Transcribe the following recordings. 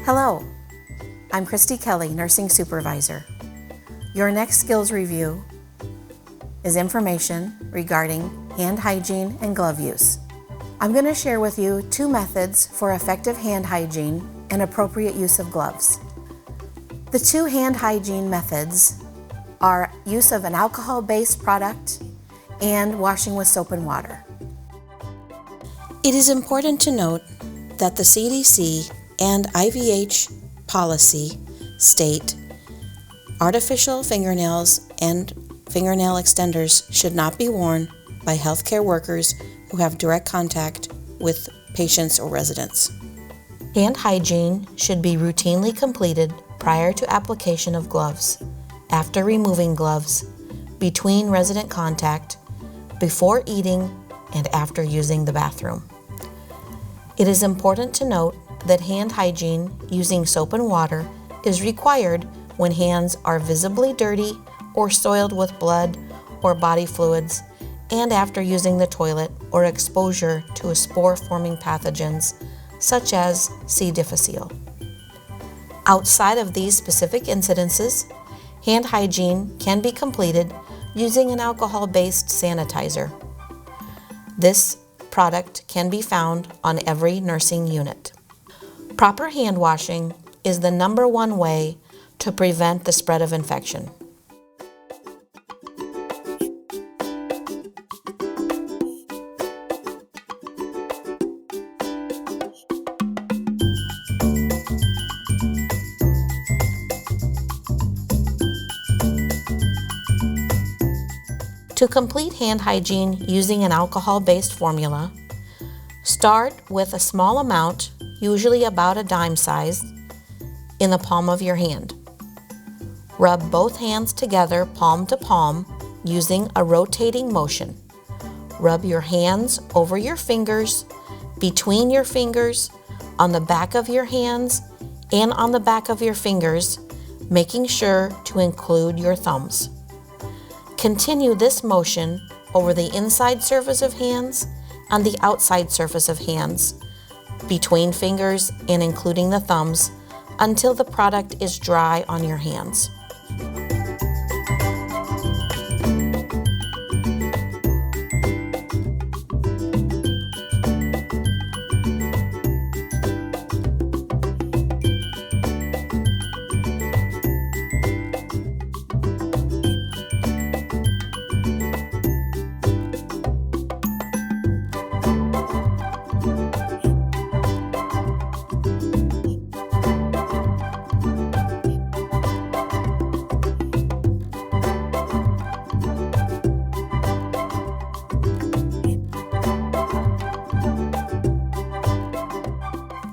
Hello, I'm Kristy Kelley, Nursing Supervisor. Your next skills review is information regarding hand hygiene and glove use. I'm going to share with you 2 methods for effective hand hygiene and appropriate use of gloves. The 2 hand hygiene methods are use of an alcohol-based product and washing with soap and water. It is important to note that the CDC and IVH policy state artificial fingernails and fingernail extenders should not be worn by healthcare workers who have direct contact with patients or residents. Hand hygiene should be routinely completed prior to application of gloves, after removing gloves, between resident contact, before eating, and after using the bathroom. It is important to note that hand hygiene using soap and water is required when hands are visibly dirty or soiled with blood or body fluids, and after using the toilet or exposure to a spore-forming pathogens such as C. difficile. Outside of these specific incidences, hand hygiene can be completed using an alcohol-based sanitizer. This product can be found on every nursing unit. Proper hand washing is the #1 way to prevent the spread of infection. To complete hand hygiene using an alcohol-based formula, start with a small amount, usually about a dime size, in the palm of your hand. Rub both hands together palm to palm using a rotating motion. Rub your hands over your fingers, between your fingers, on the back of your hands, and on the back of your fingers, making sure to include your thumbs. Continue this motion over the inside surface of hands and the outside surface of hands, between fingers and including the thumbs, until the product is dry on your hands.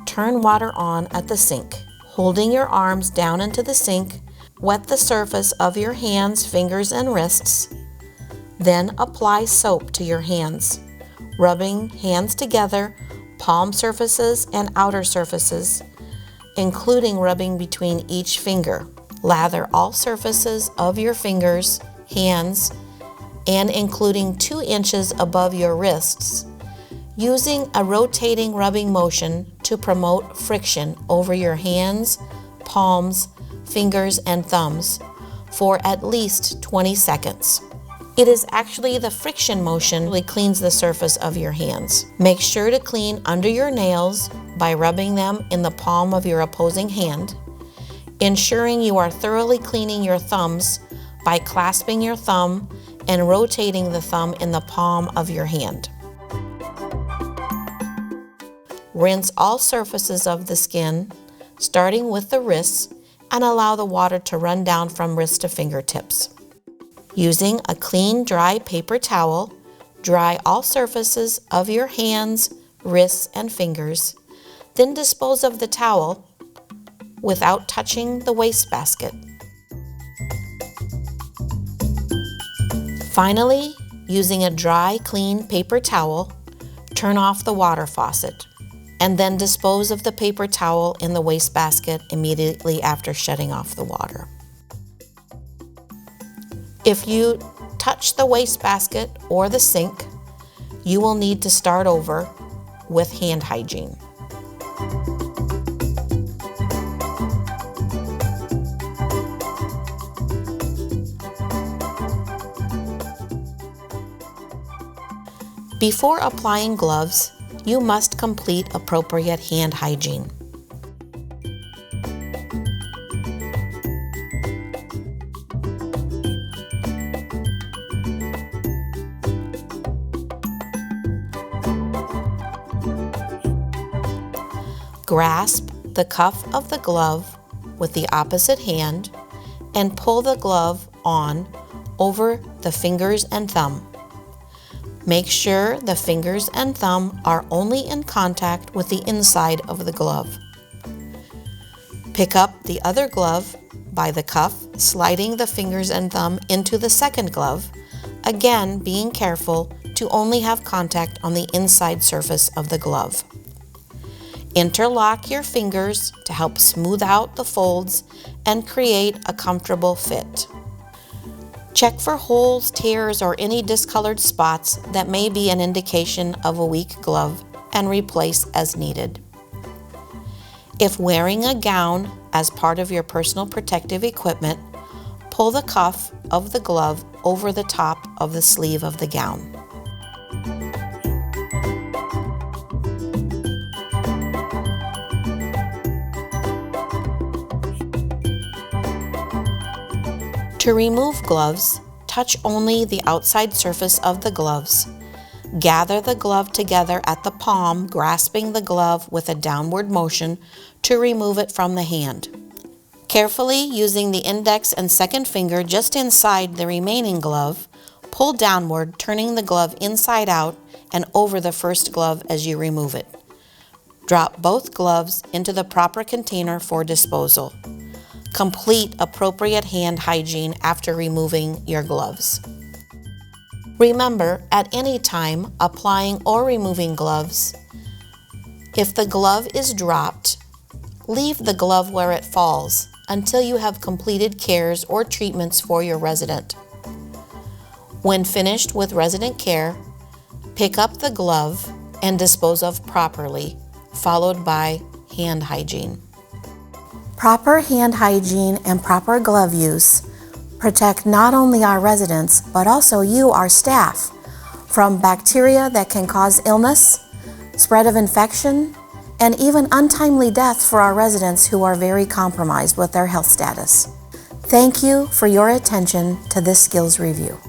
Turn water on at the sink. Holding your arms down into the sink, wet the surface of your hands, fingers, and wrists. Then apply soap to your hands, rubbing hands together, palm surfaces and outer surfaces, including rubbing between each finger. Lather all surfaces of your fingers, hands, and including 2 inches above your wrists, using a rotating rubbing motion to promote friction over your hands, palms, fingers, and thumbs for at least 20 seconds. It is actually the friction motion that cleans the surface of your hands. Make sure to clean under your nails by rubbing them in the palm of your opposing hand, ensuring you are thoroughly cleaning your thumbs by clasping your thumb and rotating the thumb in the palm of your hand. Rinse all surfaces of the skin, starting with the wrists, and allow the water to run down from wrist to fingertips. Using a clean, dry paper towel, dry all surfaces of your hands, wrists, and fingers. Then dispose of the towel without touching the wastebasket. Finally, using a dry, clean paper towel, turn off the water faucet, and then dispose of the paper towel in the wastebasket immediately after shutting off the water. If you touch the wastebasket or the sink, you will need to start over with hand hygiene. Before applying gloves, you must complete appropriate hand hygiene. Grasp the cuff of the glove with the opposite hand and pull the glove on over the fingers and thumb. Make sure the fingers and thumb are only in contact with the inside of the glove. Pick up the other glove by the cuff, sliding the fingers and thumb into the second glove, again being careful to only have contact on the inside surface of the glove. Interlock your fingers to help smooth out the folds and create a comfortable fit. Check for holes, tears, or any discolored spots that may be an indication of a weak glove and replace as needed. If wearing a gown as part of your personal protective equipment, pull the cuff of the glove over the top of the sleeve of the gown. To remove gloves, touch only the outside surface of the gloves. Gather the glove together at the palm, grasping the glove with a downward motion to remove it from the hand. Carefully, using the index and second finger just inside the remaining glove, pull downward, turning the glove inside out and over the first glove as you remove it. Drop both gloves into the proper container for disposal. Complete appropriate hand hygiene after removing your gloves. Remember, at any time applying or removing gloves, if the glove is dropped, leave the glove where it falls until you have completed cares or treatments for your resident. When finished with resident care, pick up the glove and dispose of properly, followed by hand hygiene. Proper hand hygiene and proper glove use protect not only our residents, but also you, our staff, from bacteria that can cause illness, spread of infection, and even untimely death for our residents who are very compromised with their health status. Thank you for your attention to this skills review.